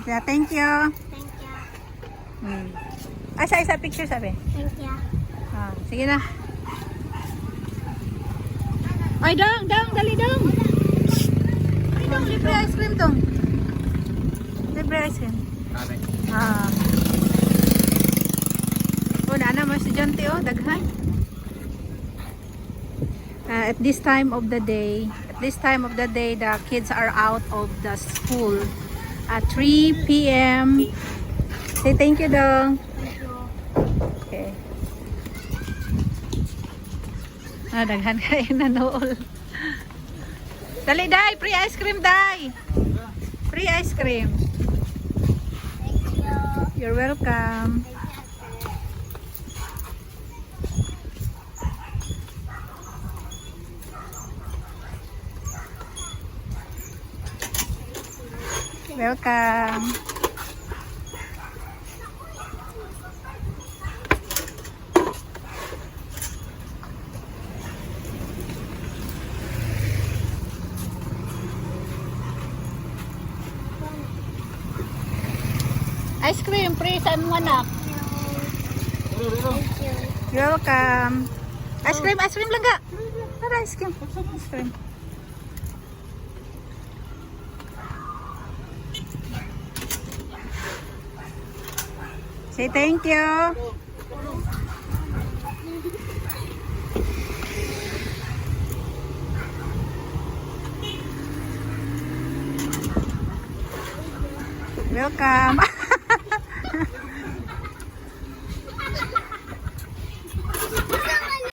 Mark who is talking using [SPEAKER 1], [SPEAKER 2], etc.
[SPEAKER 1] Yeah, thank you.
[SPEAKER 2] Thank you.
[SPEAKER 1] Isa picture sabi.
[SPEAKER 2] Thank you.
[SPEAKER 1] Sige na. Ay, dong, dali dong. Ay, dong, libre ice cream dong. Libre ice cream. Na naman si Jonty, daghan. At this time of the day, the kids are out of the school at 3 p.m. Say thank you, dong.
[SPEAKER 2] Thank you.
[SPEAKER 1] Okay. Daghan kayo na nool. Dali, Day! Free ice cream, Day! Free ice cream.
[SPEAKER 2] Thank you.
[SPEAKER 1] You're welcome. Welcome. Ice cream, free sa mo anak.
[SPEAKER 2] Thank you.
[SPEAKER 1] You're welcome. Ice cream lang ga. Tara, ice cream. Ice cream. Say thank you. Welcome.